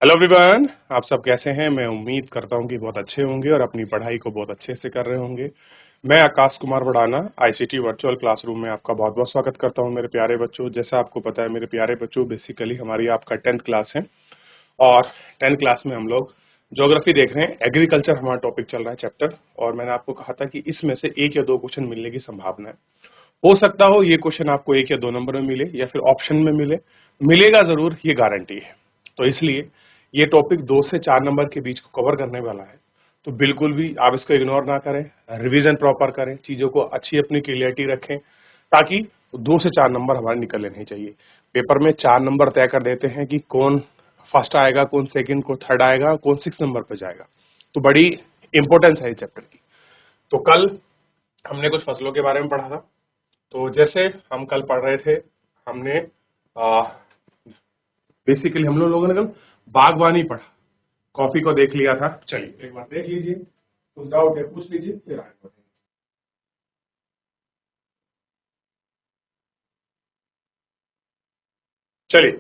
Hello everyone, आप सब कैसे हैं। मैं उम्मीद करता हूं कि बहुत अच्छे होंगे और अपनी पढ़ाई को बहुत अच्छे से कर रहे होंगे। मैं Akash Kumar Badana ICT virtual classroom में आपका बहुत बहुत स्वागत करता हूं मेरे प्यारे बच्चों। जैसा आपको पता है मेरे प्यारे बच्चों, बेसिकली हमारी आपका 10th क्लास है और 10th क्लास में हम लोग ज्योग्राफी देख रहे हैं। एग्रीकल्चर हमारा टॉपिक चल रहा है चैप्टर, और मैंने आपको कहा था कि इसमें से एक या दो क्वेश्चन मिलने की संभावना है। हो सकता हो ये क्वेश्चन आपको 1 या 2 नंबर में मिले या फिर ऑप्शन में मिले, मिलेगा जरूर, ये गारंटी है। तो इसलिए ये टॉपिक 2 से 4 नंबर के बीच को कवर करने वाला है। तो बिल्कुल भी आप इसको इग्नोर ना करें, रिवीजन प्रॉपर करें, चीजों को अच्छी अपनी क्लियरिटी रखें, ताकि 2 से 4 नंबर हमारे निकलने नहीं चाहिए। पेपर में 4 नंबर तय कर देते हैं कि कौन फर्स्ट आएगा, कौन सेकंड, कौन थर्ड आएगा, कौन 6 नंबर पर जाएगा। तो बड़ी इंपॉर्टेंस है इस चैप्टर की। तो कल हमने कुछ फसलों के बारे में पढ़ा था। तो जैसे हम कल पढ़ रहे थे, हमने बेसिकली हम लोगों ने कल बागवानी पढ़ा, कॉफी को देख लिया था। चलिए एक बार देख लीजिए, कुछ डाउट है पूछ लीजिए, फिर आगे बढ़ेंगे। चलिए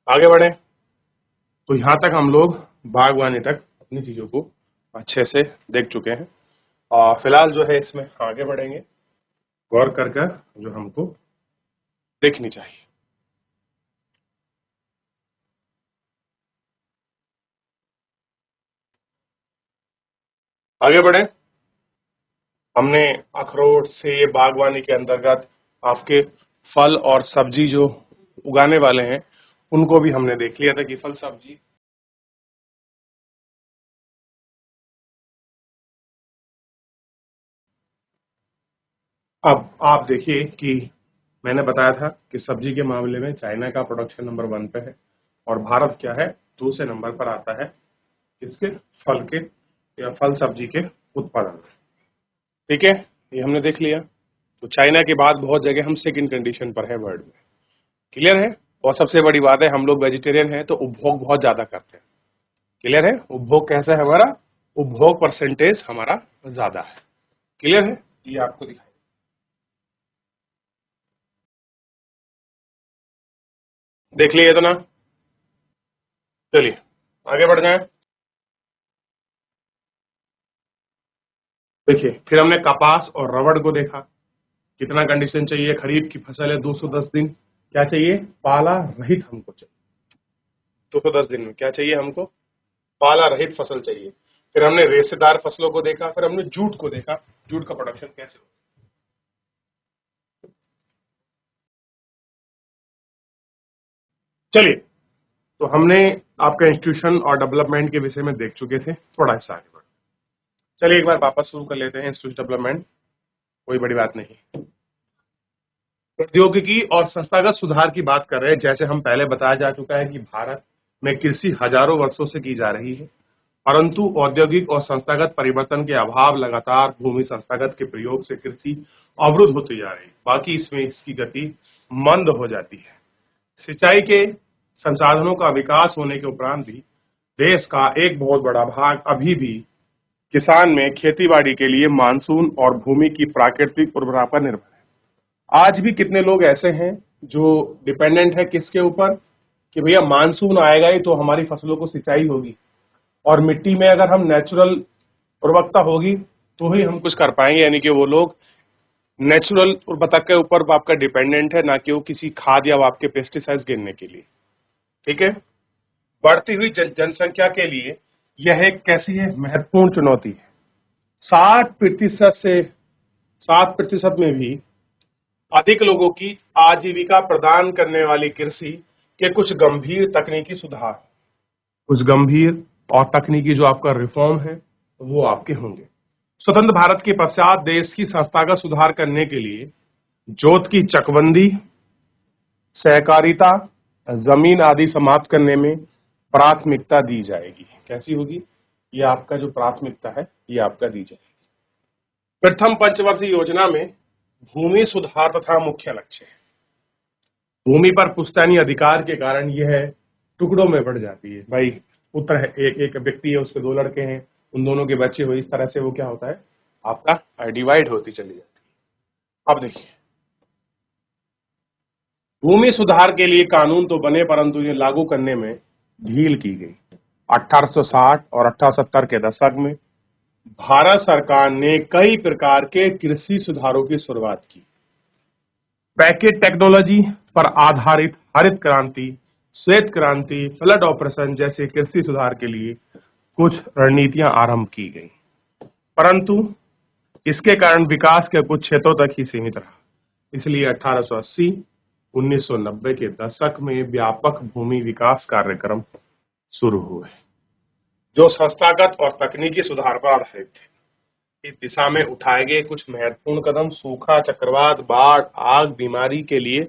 आगे बढ़े। तो यहां तक हम लोग बागवानी तक अपनी चीजों को अच्छे से देख चुके हैं, और फिलहाल जो है इसमें आगे बढ़ेंगे गौर कर कर, जो हमको देखनी चाहिए। आगे बढ़े। हमने अखरोट से बागवानी के अंतर्गत आपके फल और सब्जी जो उगाने वाले हैं उनको भी हमने देख लिया था कि फल सब्जी। अब आप देखिए कि मैंने बताया था कि सब्जी के मामले में चाइना का प्रोडक्शन नंबर 1 पे है और भारत क्या है, दूसरे नंबर पर आता है किसके, फल के या फल सब्जी के उत्पादन में। ठीक है, ये हमने देख लिया। तो चाइना के बाद बहुत जगह हम सेकंड कंडीशन पर है वर्ल्ड में। क्लियर है। और सबसे बड़ी बात है, हम लोग वेजिटेरियन हैं तो उपभोग बहुत ज्यादा करते हैं। क्लियर है। उपभोग कैसा है हमारा, उपभोग परसेंटेज हमारा ज्यादा है। क्लियर है। ये आपको दिखाई देख लिए इतना। चलिए आगे बढ़ जाए। देखिए फिर हमने कपास और रबड़ को देखा। कितना कंडीशन चाहिए, खरीफ की फसल है 210 दिन, क्या चाहिए, पाला रहित हमको चाहिए। 210 दिन में क्या चाहिए हमको, पाला रहित फसल चाहिए। फिर हमने रेशेदार फसलों को देखा, फिर हमने जूट को देखा, जूट का प्रोडक्शन कैसे हो। चलिए, तो हमने आपका इंस्टीट्यूशन और डेवलपमेंट के विषय में देख चुके थे, थोड़ा हिस्सा आगे बढ़। चलिए एक बार वापस शुरू कर लेते हैं इंस्टीट्यूशन डेवलपमेंट, कोई बड़ी बात नहीं। प्रौद्योगिकी और संस्थागत सुधार की बात कर रहे हैं। जैसे हम पहले बताया जा चुका है कि भारत में कृषि हजारों वर्षों से की जा रही है, परंतु औद्योगिक और संस्थागत परिवर्तन के अभाव लगातार भूमि संस्थागत के प्रयोग से कृषि अवरुद्ध होती जा रही है। बाकी इसमें इसकी गति मंद हो जाती है। सिंचाई के संसाधनों का विकास होने के उपरांत भी देश का एक बहुत बड़ा भाग अभी भी किसान में खेती-बाड़ी के लिए मानसून और भूमि की प्राकृतिक उर्वरता पर निर्भर है। आज भी कितने लोग ऐसे हैं जो डिपेंडेंट है किसके ऊपर, कि भैया मानसून आएगा ही तो हमारी फसलों को सिंचाई होगी, और मिट्टी में अगर हम नेचुरल उर्वरकता होगी तो ही हम कुछ कर पाएंगे। यानी कि वो लोग नेचुरल उर्वरकता के ऊपर आपका डिपेंडेंट है, ना कि वो किसी खाद या आपके पेस्टिसाइड्स गिनने के लिए। ठीक है। बढ़ती हुई जनसंख्या के लिए यह एक कैसी है, महत्वपूर्ण चुनौती है। 60% से 7% में भी अधिक लोगों की आजीविका प्रदान करने वाली कृषि के कुछ गंभीर तकनीकी सुधार, कुछ गंभीर और तकनीकी जो आपका रिफॉर्म है वो आपके होंगे। स्वतंत्र भारत के पश्चात देश की संस्थागत सुधार करने के लिए जोत की चकबंदी, सहकारिता, जमीन आदि समाप्त करने में प्राथमिकता दी जाएगी। कैसी होगी, ये आपका जो प्राथमिकता है ये आपका दी जाएगी। प्रथम पंचवर्षीय योजना में भूमि सुधार तथा मुख्य लक्ष्य है। भूमि पर पुश्तैनी अधिकार के कारण यह टुकड़ों में बढ़ जाती है। भाई पुत्र है, एक एक व्यक्ति है, उसके 2 लड़के हैं, उन दोनों के बच्चे हुए, इस तरह से वो क्या होता है, आपका डिवाइड होती चली जाती है। अब देखिए, भूमि सुधार के लिए कानून तो बने परंतु ये लागू करने में ढील की गई। 1860 और 1870 के दशक में भारत सरकार ने कई प्रकार के कृषि सुधारों की शुरुआत की। पैकेट टेक्नोलॉजी पर आधारित हरित क्रांति, श्वेत क्रांति, फ्लड ऑपरेशन जैसे कृषि सुधार के लिए कुछ रणनीतियां आरंभ की गई, परंतु इसके कारण विकास के कुछ क्षेत्रों तक ही सीमित रहा। इसलिए 1880 1990 के दशक में व्यापक भूमि विकास कार्यक्रम शुरू हुए, जो संस्थागत और तकनीकी सुधार पर आधारित थे। इस दिशा में उठाए गए कुछ महत्वपूर्ण कदम सूखा, चक्रवात, बाढ़, आग, बीमारी के लिए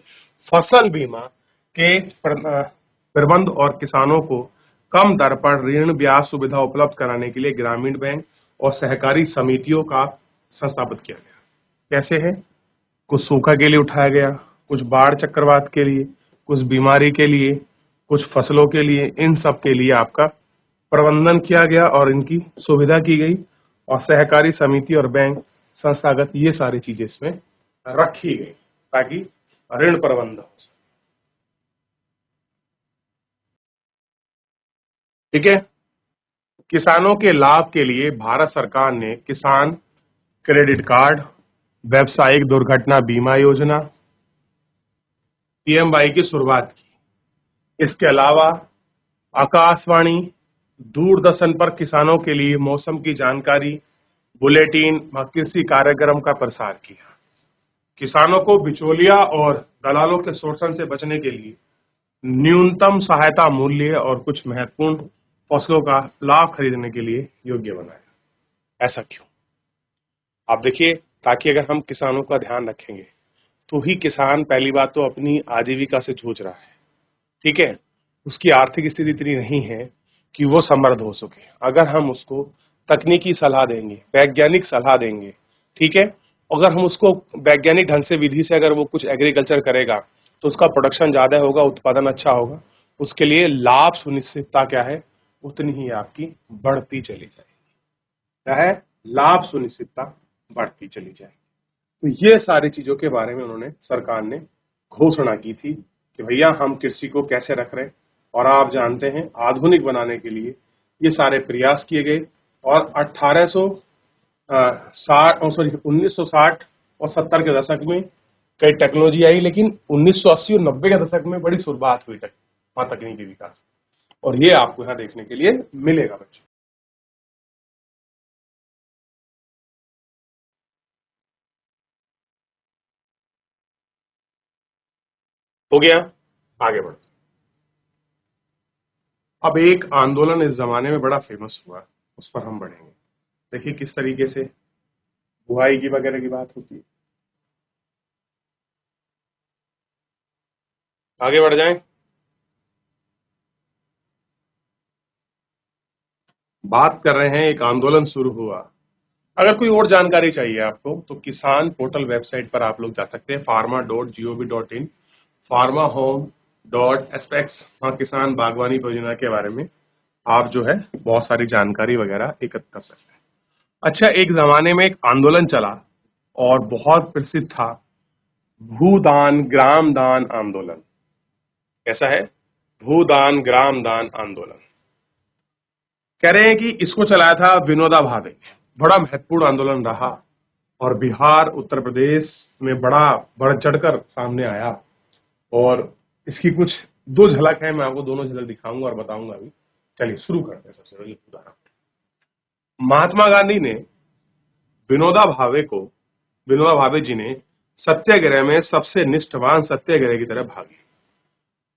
फसल बीमा के प्रबंध और किसानों को कम दर पर ऋण ब्याज सुविधा उपलब्ध कराने के लिए ग्रामीण बैंक और सहकारी समितियों का संस्थापित किया गया। कैसे है? कुछ सूखा के लिए उठाया गया, कुछ बाढ़ चक्रवात के लिए, कुछ बीमारी के लिए, कुछ फसलों के लिए, इन सब के लिए आपका प्रबंधन किया गया और इनकी सुविधा की गई, और सहकारी समिति और बैंक संस्थागत ये सारी चीजें इसमें रखी गई ताकि ऋण प्रबंधन हो सके। ठीक है। किसानों के लाभ के लिए भारत सरकार ने किसान क्रेडिट कार्ड, व्यावसायिक दुर्घटना बीमा योजना पीएमवाई की शुरुआत की। इसके अलावा आकाशवाणी, दूरदर्शन पर किसानों के लिए मौसम की जानकारी, बुलेटिन व कृषि कार्यक्रम का प्रसार किया। किसानों को बिचौलिया और दलालों के शोषण से बचने के लिए न्यूनतम सहायता मूल्य और कुछ महत्वपूर्ण फसलों का लाभ खरीदने के लिए योग्य बनाया। ऐसा क्यों? आप देखिए, ताकि अगर हम किसानों का ध्यान रखेंगे तो ही किसान पहली बात तो अपनी आजीविका से जूझ रहा है। ठीक है, उसकी आर्थिक स्थिति इतनी नहीं है कि वो समृद्ध हो सके। अगर हम उसको तकनीकी सलाह देंगे, वैज्ञानिक सलाह देंगे, ठीक है, अगर हम उसको वैज्ञानिक ढंग से विधि से अगर वो कुछ एग्रीकल्चर करेगा तो उसका प्रोडक्शन ज्यादा होगा, उत्पादन अच्छा होगा, उसके लिए लाभ सुनिश्चितता क्या है, उतनी ही आपकी बढ़ती चली जाएगी। क्या है? लाभ सुनिश्चितता बढ़ती चली जाएगी। तो ये सारी चीजों के बारे में उन्होंने, सरकार ने घोषणा की थी कि भैया हम कृषि को कैसे रख रहे हैं, और आप जानते हैं आधुनिक बनाने के लिए ये सारे प्रयास किए गए। और 1960 और 70 के दशक में कई टेक्नोलॉजी आई, लेकिन 1980 और 90 के दशक में बड़ी शुरुआत हुई तकनीकी विकास, और ये आपको यहाँ देखने के लिए मिलेगा बच्चों। हो गया, आगे बढ़ो। अब एक आंदोलन इस जमाने में बड़ा फेमस हुआ, उस पर हम बढ़ेंगे। देखिए किस तरीके से बुआई की वगैरह की बात होती है। आगे बढ़ जाएं। बात कर रहे हैं, एक आंदोलन शुरू हुआ। अगर कोई और जानकारी चाहिए आपको तो किसान पोर्टल वेबसाइट पर आप लोग जा सकते हैं, farma.gov.in, farmahome.aspects, वहाँ किसान बागवानी परियोजना के बारे में आप जो है बहुत सारी जानकारी वगैरह एकत्र कर सकते हैं। अच्छा, एक जमाने में एक आंदोलन चला और बहुत प्रसिद्ध था, भूदान ग्राम दान आंदोलन। कैसा है? भूदान ग्राम दान आंदोलन। कह रहे हैं कि इसको चलाया था विनोबा भावे। बड़ा महत्वपूर्ण आंदोलन रहा और बिहार, उत्तर प्रदेश में बड़ा बढ़ चढ़कर सामने आया, और इसकी कुछ दो झलक है, मैं आपको दोनों झलक दिखाऊंगा और बताऊंगा अभी। चलिए शुरू करते हैं। सबसे पहले उदाहरण, महात्मा गांधी ने विनोबा भावे जी ने सत्याग्रह में सबसे निष्ठावान सत्याग्रह की तरह भाग लिया।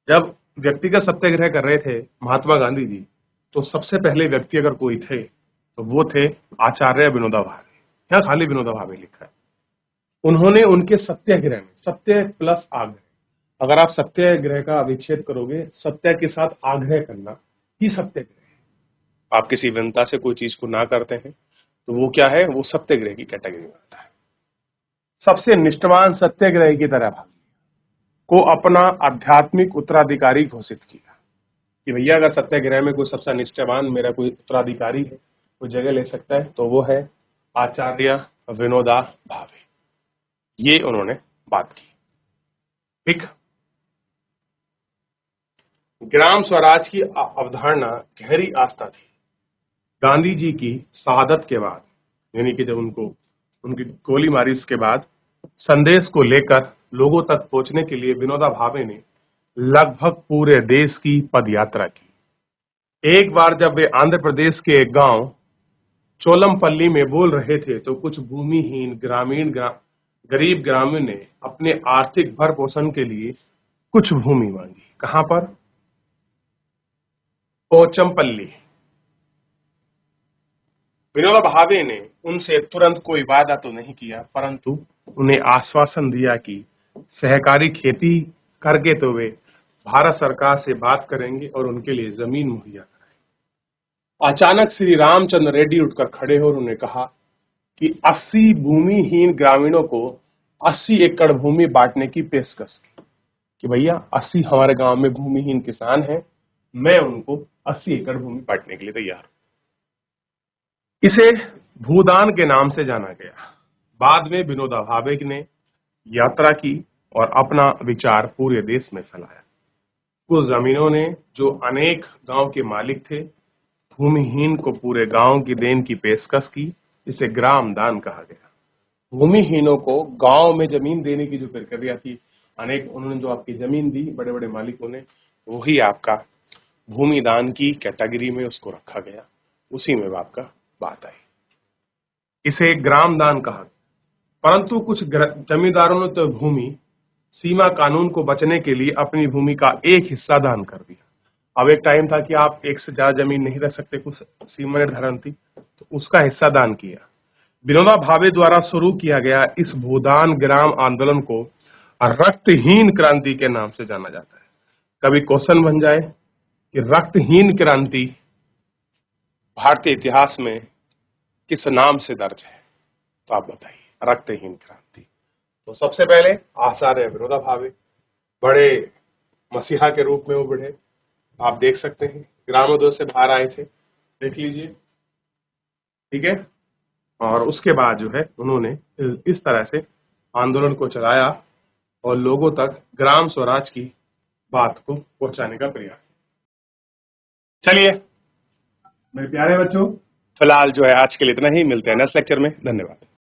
जब व्यक्तिगत सत्याग्रह कर रहे थे महात्मा गांधी जी, तो सबसे पहले व्यक्ति अगर कोई थे तो वो थे आचार्य विनोबा भावे। यहाँ खाली विनोबा भावे लिखा है। उन्होंने उनके सत्याग्रह में, सत्य प्लस आग्रह, अगर आप सत्याग्रह का अभिच्छेद करोगे, सत्य के साथ आग्रह करना ही सत्याग्रह है। आप किसी विनता से कोई चीज को ना करते हैं तो वो क्या है? वो सत्याग्रह की कैटेगरी में आता है। सबसे निष्ठावान सत्याग्रही की तरह को अपना आध्यात्मिक उत्तराधिकारी घोषित किया कि भैया अगर सत्याग्रह में कोई सबसे निष्ठावान मेरा कोई उत्तराधिकारी है, कोई जगह ले सकता है, तो वो है आचार्य विनोबा भावे। ये उन्होंने बात की। ठीक। ग्राम स्वराज की अवधारणा गहरी आस्था थी। गांधी जी की शहादत के बाद, यानी कि जब उनकी गोली मारी उसके बाद, संदेश को लेकर लोगों तक पहुंचने के लिए विनोबा भावे ने लगभग पूरे देश की पदयात्रा की। एक बार जब वे आंध्र प्रदेश के एक गांव चोलमपल्ली में बोल रहे थे तो कुछ भूमिहीन गरीब ग्रामीण ने अपने आर्थिक भर पोषण के लिए कुछ भूमि मांगी। कहां पर? पोचमपल्ली। विनोबा भावे ने उनसे तुरंत कोई वादा तो नहीं किया, परंतु उन्हें आश्वासन दिया कि सहकारी खेती करके तो वे भारत सरकार से बात करेंगे और उनके लिए जमीन मुहैया कराएंगे। अचानक श्री रामचंद्र रेड्डी उठकर खड़े हो और उन्होंने कहा कि 80 भूमिहीन ग्रामीणों को 80 एकड़ भूमि बांटने की पेशकश की कि भैया 80 हमारे गांव में भूमिहीन किसान हैं, मैं उनको 80 एकड़ भूमि बांटने के लिए तैयार हूं। इसे भूदान के नाम से जाना गया। बाद में विनोबा भावे ने यात्रा की और अपना विचार पूरे देश में फैलाया। कुछ जमीनों ने, जो अनेक गांव के मालिक थे, भूमिहीन को पूरे गांव की देन की पेशकश की। इसे ग्राम दान कहा गया। भूमिहीनों को गांव में जमीन देने की जो प्रक्रिया थी, अनेक उन्होंने जो आपकी जमीन दी बड़े बड़े मालिकों ने, वही आपका भूमि दान की कैटेगरी में उसको रखा गया। उसी में आपका बात आई। इसे ग्राम दान कहा। परंतु कुछ जमींदारों ने तो भूमि सीमा कानून को बचने के लिए अपनी भूमि का एक हिस्सा दान कर दिया। अब एक टाइम था कि आप एक से ज्यादा जमीन नहीं रख सकते, कुछ सीमा निर्धारण थी, तो उसका हिस्सा दान किया। विनोबा भावे द्वारा शुरू किया गया इस भूदान ग्राम आंदोलन को रक्तहीन क्रांति के नाम से जाना जाता है। कभी क्वेश्चन बन जाए कि रक्तहीन क्रांति भारतीय इतिहास में किस नाम से दर्ज है, तो आप बताइए। रक्तहीन क्रांति तो सबसे पहले आचार्य विनोबा भावे बड़े मसीहा के रूप में उभरे। आप देख सकते हैं ग्रामोदय से बाहर आए थे, देख लीजिए, ठीक है। और उसके बाद जो है उन्होंने इस तरह से आंदोलन को चलाया और लोगों तक ग्राम स्वराज की बात को पहुंचाने का प्रयास। चलिए मेरे प्यारे बच्चों, फिलहाल जो है आज के लिए इतना ही। मिलते हैं नेक्स्ट लेक्चर में। धन्यवाद।